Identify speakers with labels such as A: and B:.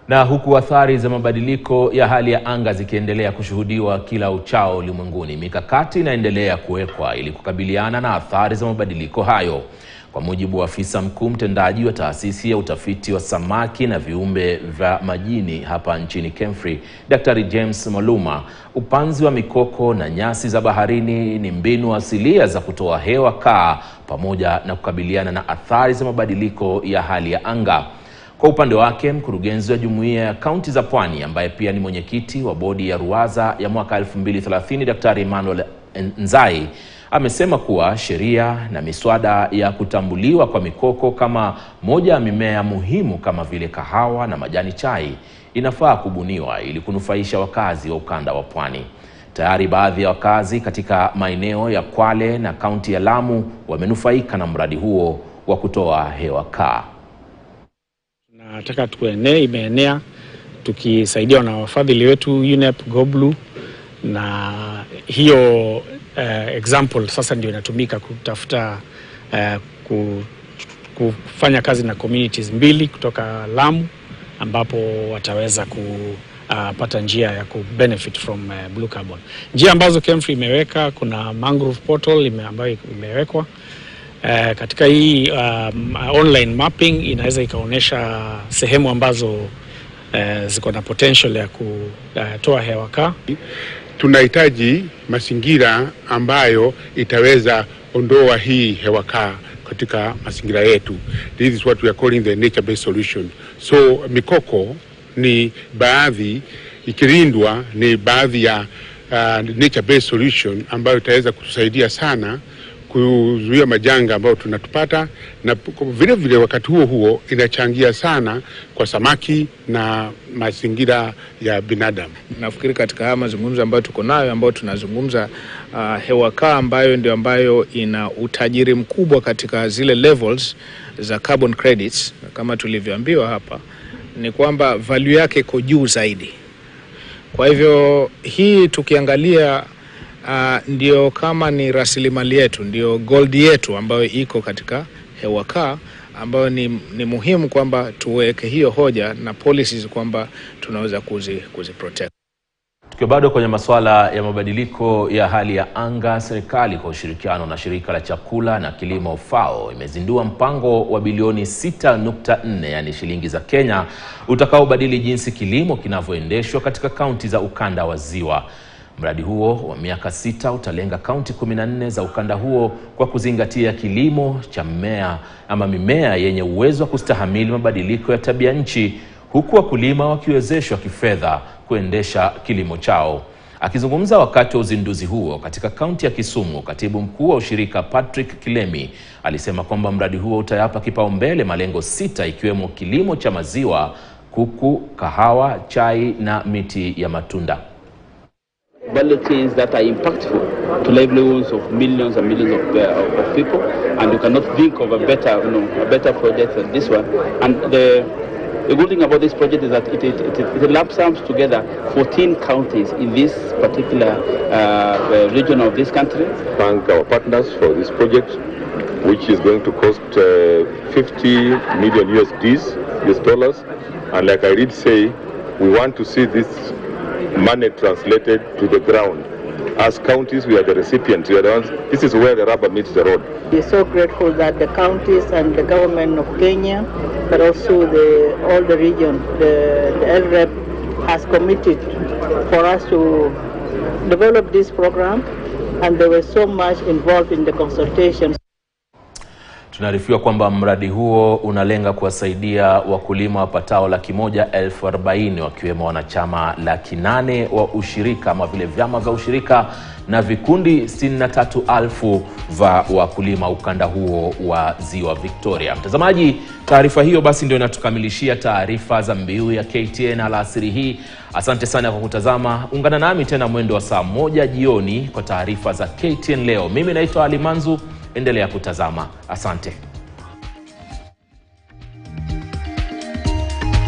A: Na huku athari za mabadiliko ya hali ya anga zikiendelea kushuhudiwa kila uchao ulimwenguni, mikakati inaendelea kuwekwa ili kukabiliana na athari za mabadiliko hayo. Kwa mujibu wa afisa mkuu mtendaji wa taasisi ya utafiti wa samaki na viumbe vya majini hapa nchini Kemfri, Daktari James Maluma, upanzi wa mikoko na nyasi za baharini ni mbinu asilia za kutoa hewa kaa pamoja na kukabiliana na athari za mabadiliko ya hali ya anga. Kwa upande wake, mkurugenzi wa Jumuiya ya Kaunti za Pwani ambaye pia ni mwenyekiti wa bodi ya Ruwaza ya mwaka 2030, Daktari Emmanuel Nzai, amesema kuwa sheria na miswada ya kutambuliwa kwa mikoko kama moja ya mimea muhimu kama vile kahawa na majani chai inafaa kubuniwa ili kunufaisha wakazi wa ukanda wa Pwani. Tayari baadhi ya wakazi katika maeneo ya Kwale na kaunti ya Lamu wamenufaika na mradi huo wa kutoa hewa kaa.
B: Nataka tuenee, imeenea tukisaidiwa na wafadhili wetu UNEP, GoBlue, na hiyo example sasa ndio inatumika kutafuta kufanya kazi na communities mbili kutoka Lamu ambapo wataweza kupata njia ya benefit from blue carbon. Njia ambazo Kemfri imeweka, kuna mangrove portal ambayo imewekwa. Katika hii online mapping inaweza ikaonesha sehemu ambazo ziko na potential ya kutoa hewa kaa.
C: Tunahitaji mazingira ambayo itaweza ondoa hii hewa kaa katika mazingira yetu. This is what we are calling the nature based solution. So mikoko ni baadhi, ikilindwa ni baadhi ya nature based solution ambayo itaweza kutusaidia sana kuzuia majanga ambayo tunatupata, na vile vile wakati huo inachangia sana kwa samaki na mazingira ya binadamu.
D: Nafikiri katika haya mazungumzo ambayo tuko nayo, ambayo tunazungumza hewa kaa ambayo ina utajiri mkubwa katika zile levels za carbon credits, kama tulivyoambiwa hapa, ni kwamba value yake iko juu zaidi. Kwa hivyo hii tukiangalia ndio kama ni rasilimali yetu, ndio gold yetu ambayo iko katika hewa kaa, ambayo ni muhimu kwamba tuweke hiyo hoja na policies kwamba tunaweza kuziprotect.
A: Tukiwa bado kwenye masuala ya mabadiliko ya hali ya anga, serikali kwa ushirikiano na shirika la chakula na kilimo FAO imezindua mpango wa bilioni 6.4 yani shilingi za Kenya utakaobadili jinsi kilimo kinavyoendeshwa katika kaunti za ukanda wa Ziwa. Mradi huo wa miaka 6 utalenga kaunti 14 za ukanda huo kwa kuzingatia kilimo cha mimea yenye uwezo wa kustahamili mabadiliko ya tabia nchi, huku wakulima wakiwezeshwa kifedha kuendesha kilimo chao. Akizungumza wakati wa uzinduzi huo katika kaunti ya Kisumu, katibu mkuu wa ushirika Patrick Kilemi alisema kwamba mradi huo utayapa kipaumbele malengo 6 ikiwemo kilimo cha maziwa, kuku, kahawa, chai na miti ya matunda.
E: Abilities that are impactful to livelihoods of millions and millions of people, and you cannot think of a better project than this one. And the good thing about this project is that it lumps together 14 counties in this particular region of this country.
F: Thank our partners for this project, which is going to cost 50 million US dollars, and like I did say, we want to see this money translated to the ground. As counties, we are the recipients. We are the ones. This is where the rubber meets the road.
G: We are so grateful that the counties and the government of Kenya, but also all the region, the LREP has committed for us to develop this program, and they were so much involved in the consultations.
A: Tunaarifiwa kwamba mradi huo unalenga kuwasaidia wakulima wapatao 140,000 wakiwemo wanachama 800,000 wa ushirika ama vile vyama vya ushirika na vikundi 63,000 vya wakulima ukanda huo wa Ziwa Victoria. Mtazamaji, taarifa hiyo basi ndio inatukamilishia taarifa za mbiu ya KTN alasiri hii. Asante sana kwa kutazama. Ungana nami tena mwendo wa saa 1 jioni kwa taarifa za KTN leo. Mimi naitwa Ali Manzu. Endelea kutazama. Asante.